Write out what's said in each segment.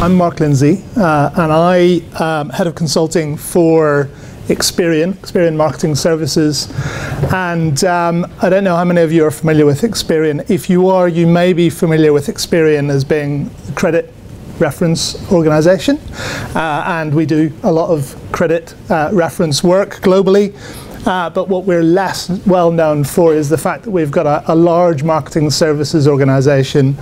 I'm Mark Lindsay, and I am Head of Consulting for Experian Marketing Services. And I don't know how many of you are familiar with Experian. If you are, you may be familiar with Experian as being a credit reference organization. And we do a lot of credit reference work globally. But what we're less well known for is the fact that we've got a large marketing services organization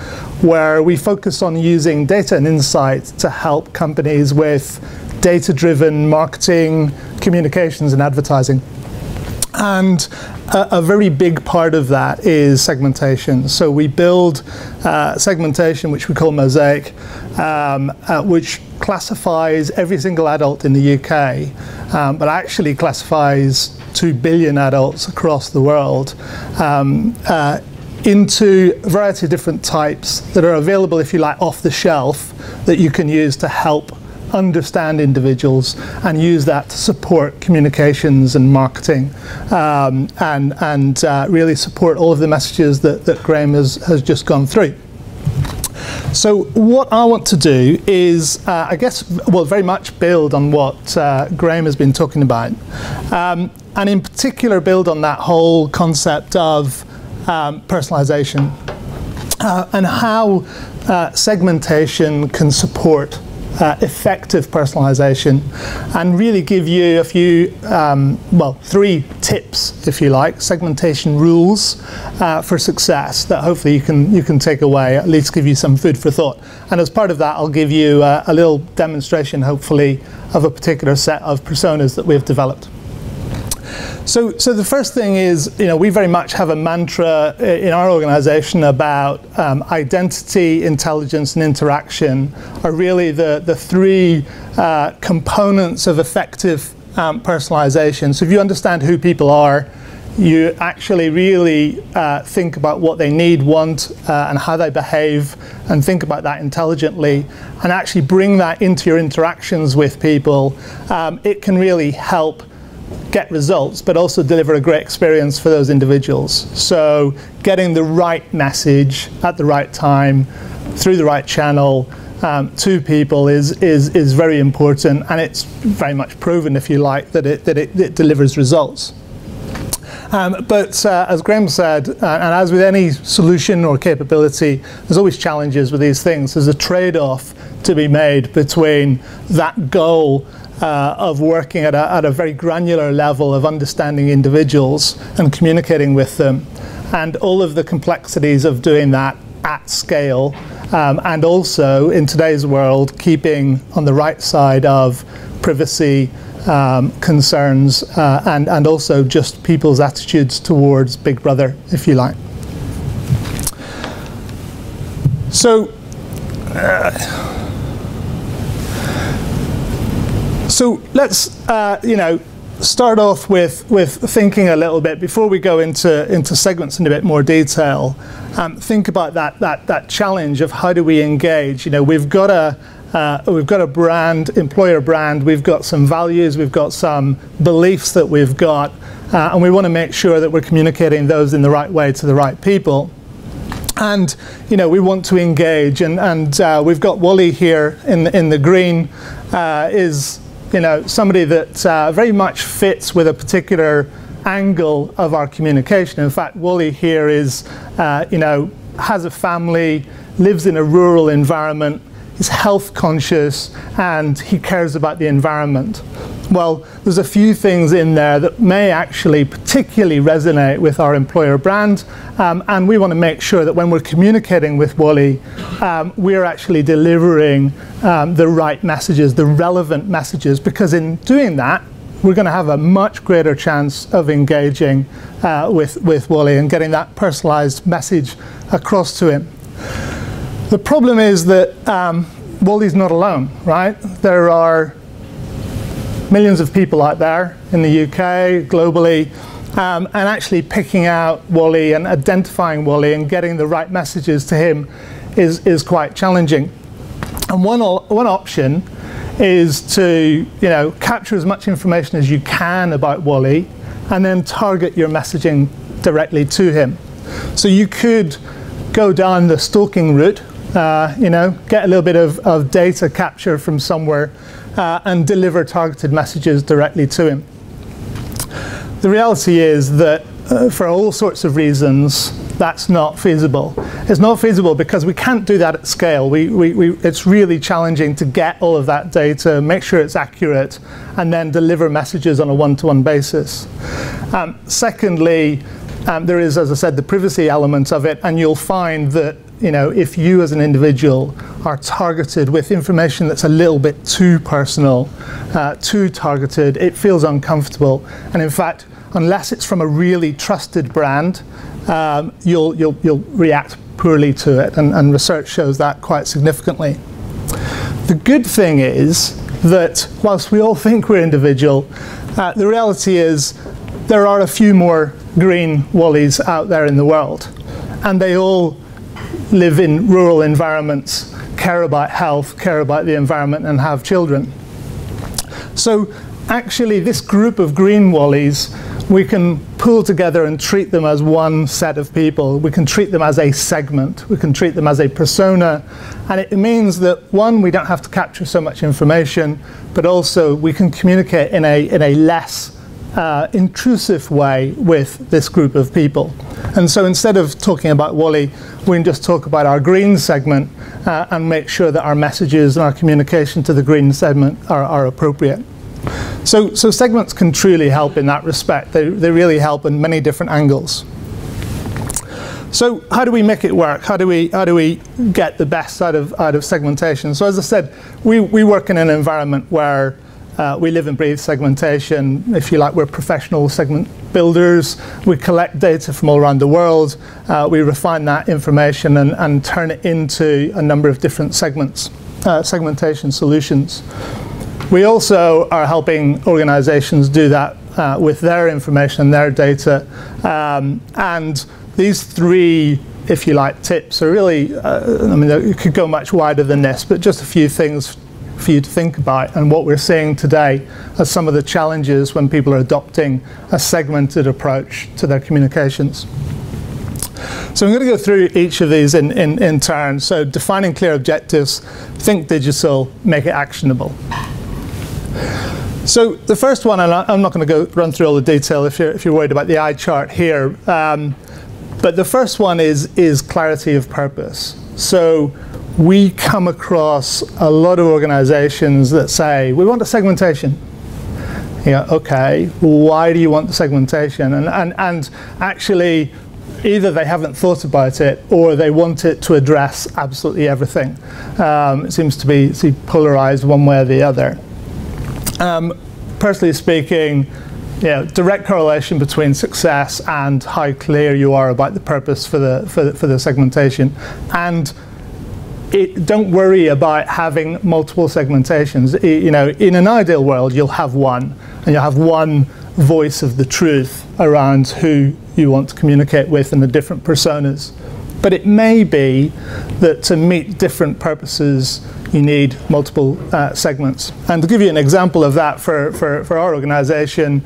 where we focus on using data and insight to help companies with data-driven marketing, communications, and advertising. And a very big part of that is segmentation. So we build segmentation, which we call Mosaic, which classifies every single adult in the UK, but actually classifies 2 billion adults across the world into a variety of different types that are available, if you like, off the shelf that you can use to help understand individuals and use that to support communications and marketing and really support all of the messages that Graham has just gone through. So what I want to do is, I guess, well, very much build on what Graham has been talking about, and in particular build on that whole concept of personalization and how segmentation can support effective personalization, and really give you a few, well, 3 tips, if you like, segmentation rules for success that hopefully you can take away, at least give you some food for thought. And as part of that, I'll give you a little demonstration, hopefully, of a particular set of personas that we've developed. So the first thing is, we very much have a mantra in our organization about identity, intelligence, and interaction are really the 3 components of effective personalization. So if you understand who people are, you actually really think about what they need, want, and how they behave, and think about that intelligently, and actually bring that into your interactions with people. It can really help get results, but also deliver a great experience for those individuals. So getting the right message at the right time, through the right channel, to people is very important, and it's very much proven, if you like, that it delivers results. But as Graham said, and as with any solution or capability, there's always challenges with these things. There's a trade-off to be made between that goal of working at a very granular level of understanding individuals and communicating with them, and all of the complexities of doing that at scale, and also in today's world keeping on the right side of privacy concerns and also just people's attitudes towards Big Brother, if you like. So let's start off with thinking a little bit before we go into segments in a bit more detail. Think about that challenge of how do we engage. We've got a brand, employer brand. We've got some values. We've got some beliefs that we've got, and we want to make sure that we're communicating those in the right way to the right people. And we want to engage, and we've got Wally here in the green. Is somebody that very much fits with a particular angle of our communication. In fact, Wally here is, has a family, lives in a rural environment, is health conscious, and he cares about the environment. Well, there's a few things in there that may actually particularly resonate with our employer brand, and we want to make sure that when we're communicating with Wally, we're actually delivering the right messages, the relevant messages, because in doing that, we're going to have a much greater chance of engaging with Wally and getting that personalized message across to him. The problem is that Wally's not alone, right? There are millions of people out there in the UK, globally, and actually picking out Wally and identifying Wally and getting the right messages to him is quite challenging. And one option is to capture as much information as you can about Wally and then target your messaging directly to him. So you could go down the stalking route get a little bit of data capture from somewhere and deliver targeted messages directly to him. The reality is that for all sorts of reasons, that's not feasible. It's not feasible because we can't do that at scale. It's really challenging to get all of that data, make sure it's accurate, and then deliver messages on a one-to-one basis. Secondly, there is, as I said, the privacy element of it, and you'll find that if you as an individual are targeted with information that's a little bit too personal, too targeted, it feels uncomfortable. And in fact, unless it's from a really trusted brand, you'll react poorly to it, and research shows that quite significantly. The good thing is that whilst we all think we're individual, the reality is there are a few more green wallies out there in the world, and they all live in rural environments, care about health, care about the environment, and have children. So actually this group of green wallies, we can pull together and treat them as one set of people. We can treat them as a segment. We can treat them as a persona. And it means that, one, we don't have to capture so much information, but also we can communicate in a less intrusive way with this group of people. And so instead of talking about Wally, we can just talk about our green segment and make sure that our messages and our communication to the green segment are appropriate. So segments can truly help in that respect. They really help in many different angles. So how do we make it work? How do we get the best out of segmentation? So as I said, we work in an environment where we live and breathe segmentation. If you like, we're professional segment builders. We collect data from all around the world. We refine that information and turn it into a number of different segments, segmentation solutions. We also are helping organizations do that with their information and their data. And these three, if you like, tips are really, I mean, it could go much wider than this, but just a few things for you to think about, and what we're seeing today as some of the challenges when people are adopting a segmented approach to their communications. So I'm going to go through each of these in turn. So defining clear objectives, think digital, make it actionable. So the first one, and I'm not going to run through all the detail if you're worried about the eye chart here, but the first one is clarity of purpose. So we come across a lot of organizations that say, we want a segmentation. Yeah, okay, why do you want the segmentation? And actually, either they haven't thought about it or they want it to address absolutely everything. It seems to be polarized one way or the other. Personally speaking, direct correlation between success and how clear you are about the purpose for the segmentation. And don't worry about having multiple segmentations. In an ideal world, you'll have one, and you'll have one voice of the truth around who you want to communicate with and the different personas. But it may be that to meet different purposes, you need multiple segments. And to give you an example of that for our organization,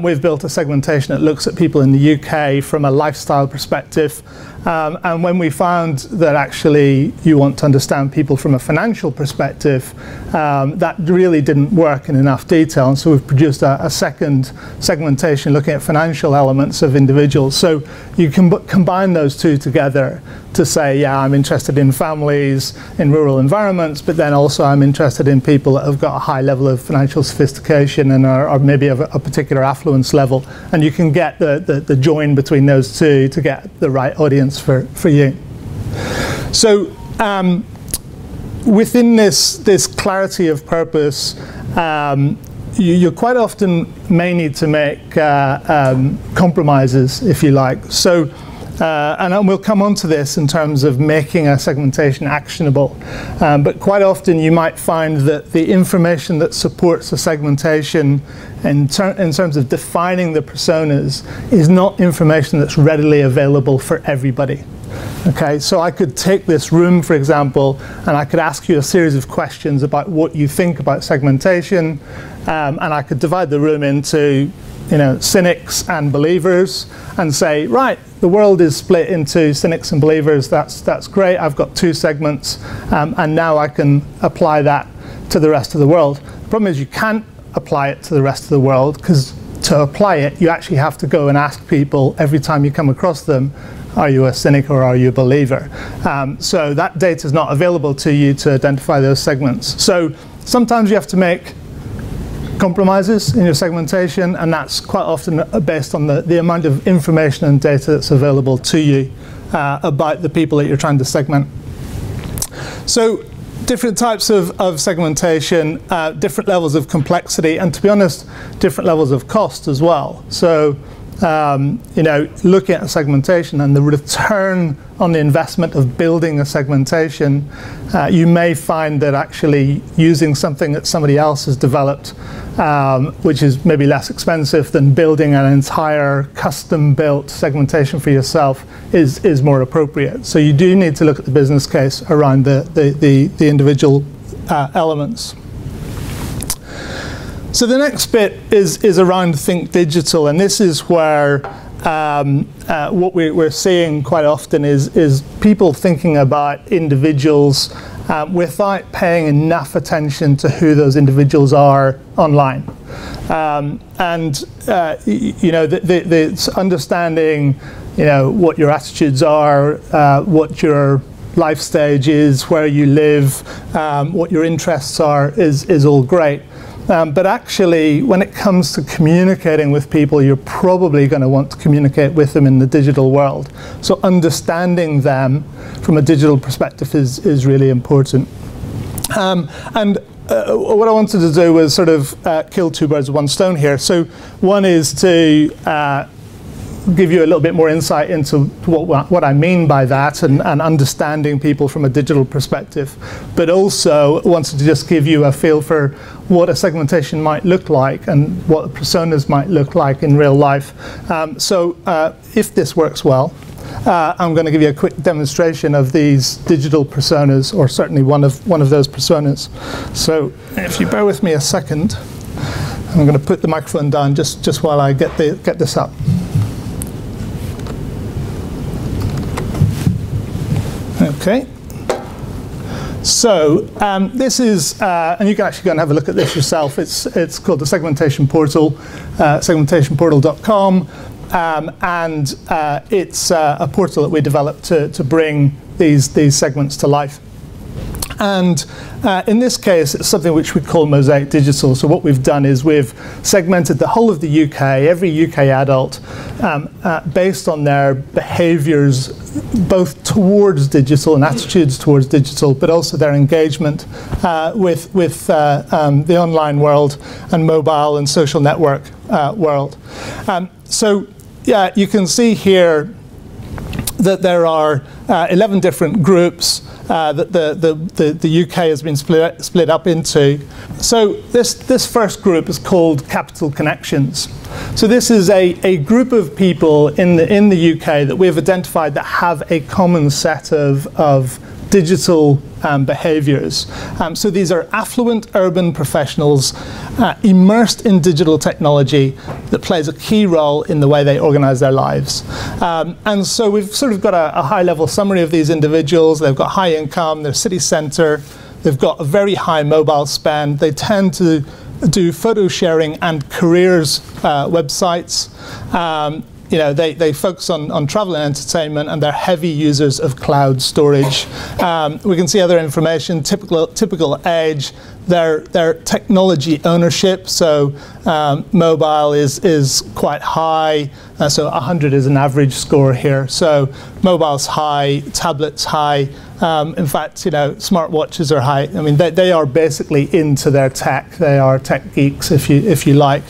we've built a segmentation that looks at people in the UK from a lifestyle perspective. And when we found that actually you want to understand people from a financial perspective, that really didn't work in enough detail. And so we've produced a second segmentation looking at financial elements of individuals. So you can combine those two together to say, yeah, I'm interested in families in rural environments, but then also I'm interested in people that have got a high level of financial sophistication and are maybe of a particular affluence level. And you can get the join between those two to get the right audience for you. So within this clarity of purpose, you quite often may need to make compromises, if you like. So, and we'll come on to this in terms of making a segmentation actionable. But quite often you might find that the information that supports a segmentation in terms of defining the personas is not information that's readily available for everybody. Okay, so I could take this room, for example, and I could ask you a series of questions about what you think about segmentation, and I could divide the room into cynics and believers and say, right, the world is split into cynics and believers. That's great. I've got 2 segments, and now I can apply that to the rest of the world. The problem is you can't apply it to the rest of the world, because to apply it, you actually have to go and ask people every time you come across them, are you a cynic or are you a believer? So that data is not available to you to identify those segments. So sometimes you have to make compromises in your segmentation, and that's quite often based on the amount of information and data that's available to you about the people that you're trying to segment. So different types of segmentation, different levels of complexity, and to be honest, different levels of cost as well. So you know, looking at a segmentation and the return on the investment of building a segmentation, you may find that actually using something that somebody else has developed, which is maybe less expensive than building an entire custom-built segmentation for yourself, is more appropriate. So you do need to look at the business case around the individual elements. So the next bit is around Think Digital, and this is where what we're seeing quite often is people thinking about individuals without paying enough attention to who those individuals are online. And you know, the understanding, you know, what your attitudes are, what your life stage is, where you live, what your interests are, is all great. But actually, when it comes to communicating with people, you're probably going to want to communicate with them in the digital world. So understanding them from a digital perspective is really important. And what I wanted to do was sort of kill 2 birds with 1 stone here. So one is to give you a little bit more insight into what I mean by that, and understanding people from a digital perspective, but also wanted to just give you a feel for what a segmentation might look like and what personas might look like in real life. So if this works well, I'm going to give you a quick demonstration of these digital personas, or certainly one of those personas. So if you bear with me a second, I'm going to put the microphone down just while I get this up. Okay, so this is, and you can actually go and have a look at this yourself. It's called the Segmentation Portal, segmentationportal.com, and it's a portal that we developed to bring these segments to life. And in this case, it's something which we call Mosaic Digital. So what we've done is we've segmented the whole of the UK, every UK adult, based on their behaviours, both towards digital and attitudes towards digital, but also their engagement with the online world and mobile and social network world. So yeah, you can see here that there are 11 different groups that the UK has been split up into. So this first group is called Capital Connections. So this is a group of people in the UK that we have identified that have a common set of digital behaviours. So these are affluent urban professionals immersed in digital technology that plays a key role in the way they organise their lives. And so we've sort of got a high-level summary of these individuals. They've got high income, they're city centre, they've got a very high mobile spend, they tend to do photo sharing and careers websites. You know, they focus on travel and entertainment, and they're heavy users of cloud storage. We can see other information, typical age, their technology ownership. So mobile is quite high, so 100 is an average score here. So mobile's high, tablets high. In fact, you know, smartwatches are high. I mean, they are basically into their tech. They are tech geeks, if you like.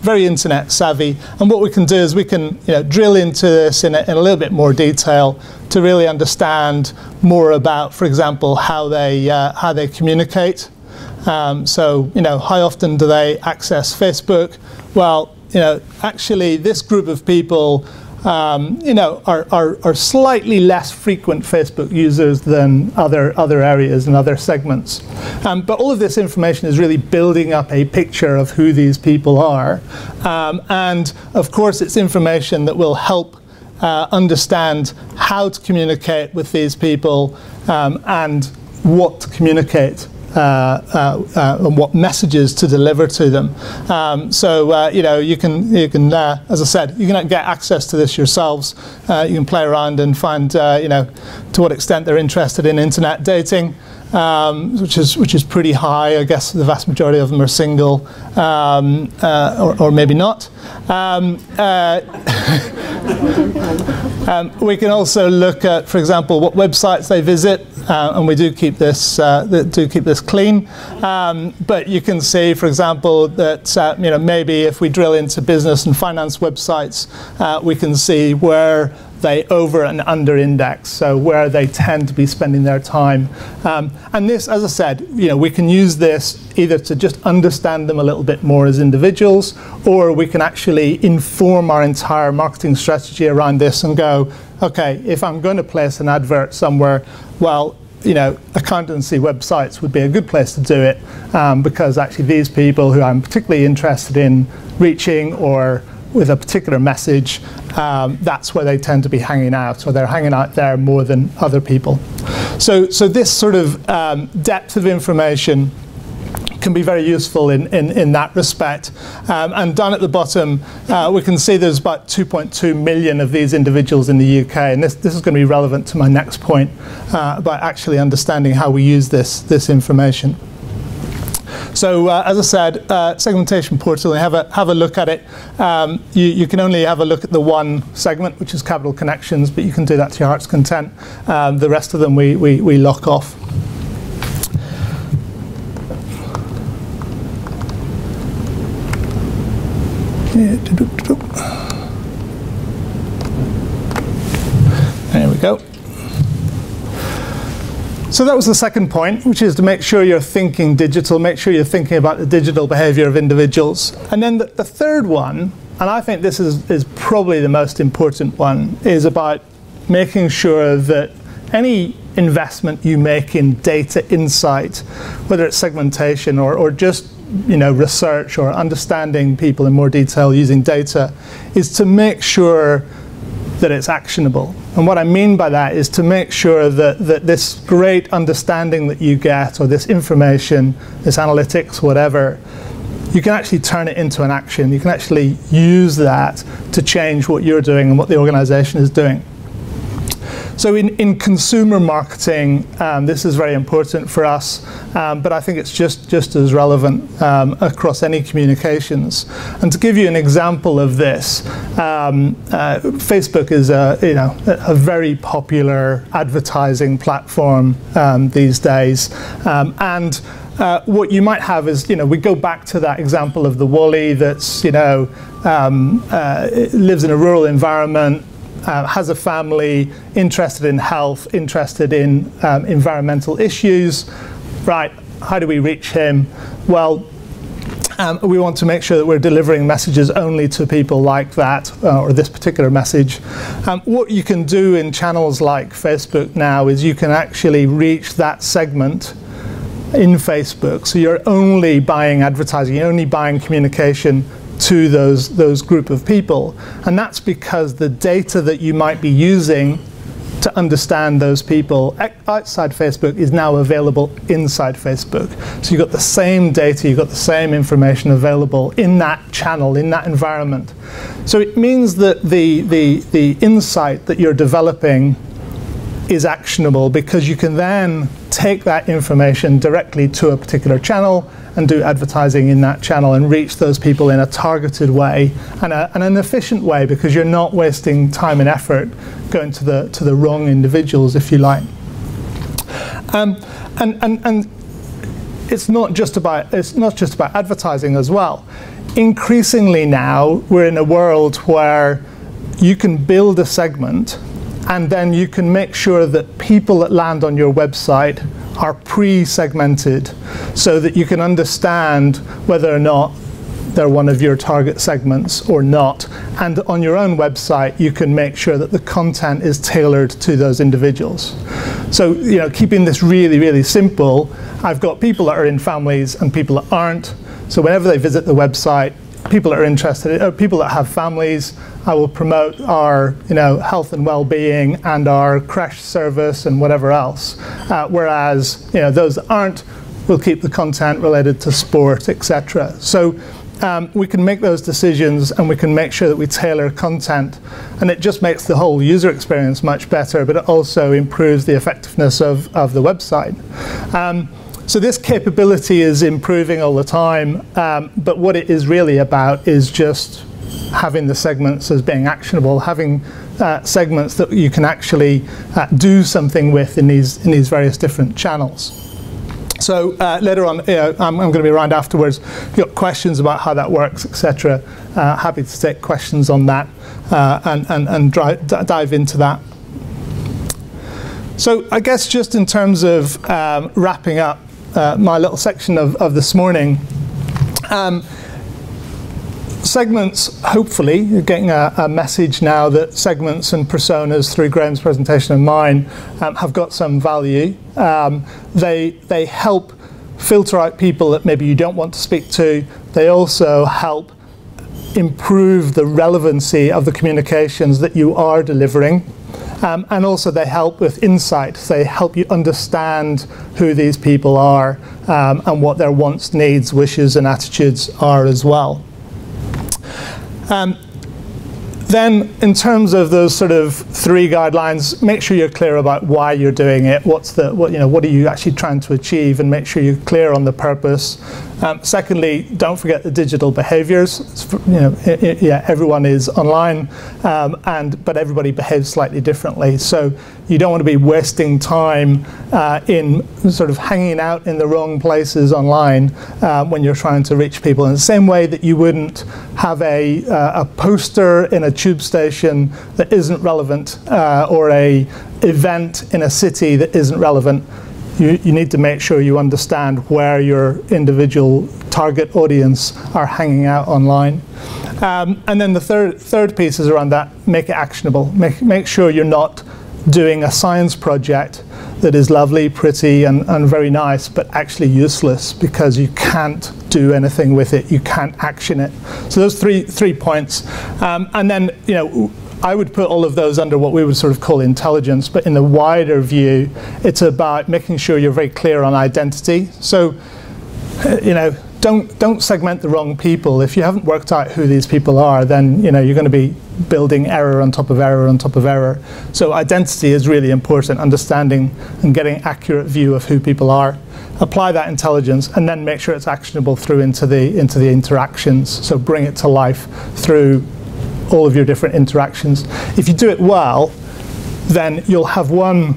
Very internet savvy. And what we can do is we can, you know, drill into this in a little bit more detail to really understand more about, for example, how they communicate. So, you know, how often do they access Facebook? Well, you know, actually, this group of people, you know, are slightly less frequent Facebook users than other areas and other segments. But all of this information is really building up a picture of who these people are. And of course, it's information that will help understand how to communicate with these people and what to communicate and what messages to deliver to them. You know, you can as I said, you can get access to this yourselves. You can play around and find, you know, to what extent they're interested in internet dating, which is pretty high. I guess the vast majority of them are single, or maybe not. We can also look at, for example, what websites they visit, and we do keep this clean. But you can see, for example, that you know, maybe if we drill into business and finance websites, we can see where they over and under index, so where they tend to be spending their time. And this, as I said, you know, we can use this either to just understand them a little bit more as individuals, or we can actually inform our entire marketing strategy around this and go, okay, if I'm going to place an advert somewhere, well, you know, accountancy websites would be a good place to do it, because actually these people who I'm particularly interested in reaching, or with a particular message, that's where they tend to be hanging out, or they're hanging out there more than other people. So this sort of depth of information can be very useful in that respect. And down at the bottom, we can see there's about 2.2 million of these individuals in the UK, and this is going to be relevant to my next point about actually understanding how we use this information. So as I said, Segmentation Portal, have a look at it. You can only have a look at the one segment, which is capital connections, but you can do that to your heart's content. The rest of them we lock off. There we go. So that was the second point, which is to make sure you're thinking digital, make sure you're thinking about the digital behavior of individuals. And then the third one, and I think this is probably the most important one, is about making sure that any investment you make in data insight, whether it's segmentation or just, you know, research or understanding people in more detail using data, is to make sure that it's actionable. And what I mean by that is to make sure that this great understanding that you get, or this information, this analytics, whatever, you can actually turn it into an action. You can actually use that to change what you're doing and what the organization is doing. So in consumer marketing, this is very important for us, but I think it's just as relevant across any communications. And to give you an example of this, Facebook is a very popular advertising platform these days, and what you might have is, you know, we go back to that example of the Wally that's, you know, lives in a rural environment, has a family, interested in health, interested in environmental issues. Right, how do we reach him? Well, we want to make sure that we're delivering messages only to people like that, or this particular message. What you can do in channels like Facebook now is you can actually reach that segment in Facebook. So you're only buying advertising, you're only buying communication to those group of people, and that's because the data that you might be using to understand those people outside Facebook is now available inside Facebook. So you've got the same data, you've got the same information available in that channel, in that environment. So it means that the insight that you're developing is actionable, because you can then take that information directly to a particular channel and do advertising in that channel and reach those people in a targeted way and an efficient way, because you're not wasting time and effort going to the wrong individuals, if you like. And it's not just about advertising as well. Increasingly now, we're in a world where you can build a segment, and then you can make sure that people that land on your website are pre-segmented, so that you can understand whether or not they're one of your target segments or not. And on your own website, you can make sure that the content is tailored to those individuals. So, you know, keeping this really, really simple, I've got people that are in families and people that aren't. So whenever they visit the website, people that are interested, people that have families. I will promote our health and well-being and our crash service and whatever else. Whereas those that aren't, we'll keep the content related to sport, etc. So we can make those decisions, and we can make sure that we tailor content, and it just makes the whole user experience much better, but it also improves the effectiveness of the website. So this capability is improving all the time, but what it is really about is just having the segments as being actionable, having segments that you can actually do something with in these various different channels. So later on, I'm going to be around afterwards. If you've got questions about how that works, etc., happy to take questions on that and dive into that. So I guess just in terms of wrapping up my little section of this morning, segments, hopefully, you're getting a message now that segments and personas through Graham's presentation and mine have got some value. They help filter out people that maybe you don't want to speak to. They also help improve the relevancy of the communications that you are delivering. And also they help with insight. They help you understand who these people are and what their wants, needs, wishes and attitudes are as well. Then in terms of those sort of 3 guidelines, make sure you're clear about why you're doing it, what are you actually trying to achieve, and make sure you're clear on the purpose. Secondly, don't forget the digital behaviors. Everyone is online, but everybody behaves slightly differently. So you don't want to be wasting time in sort of hanging out in the wrong places online when you're trying to reach people. In the same way that you wouldn't have a poster in a tube station that isn't relevant, or a event in a city that isn't relevant. You need to make sure you understand where your individual target audience are hanging out online. And then the third piece is around that, make it actionable. Make sure you're not doing a science project that is lovely, pretty, and very nice, but actually useless because you can't do anything with it. You can't action it. So those three points. And then, I would put all of those under what we would sort of call intelligence, but in the wider view, it's about making sure you're very clear on identity. So, don't segment the wrong people. If you haven't worked out who these people are, then you're going to be building error on top of error on top of error. So identity is really important, understanding and getting accurate view of who people are. Apply that intelligence, and then make sure it's actionable through into the interactions. So bring it to life through all of your different interactions. If you do it well, then you'll have one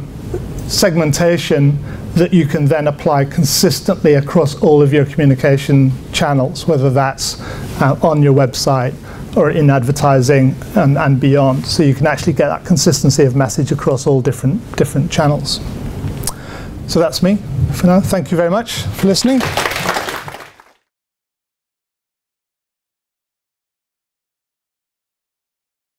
segmentation that you can then apply consistently across all of your communication channels, whether that's on your website or in advertising and beyond. So you can actually get that consistency of message across all different channels. So that's me for now. Thank you very much for listening.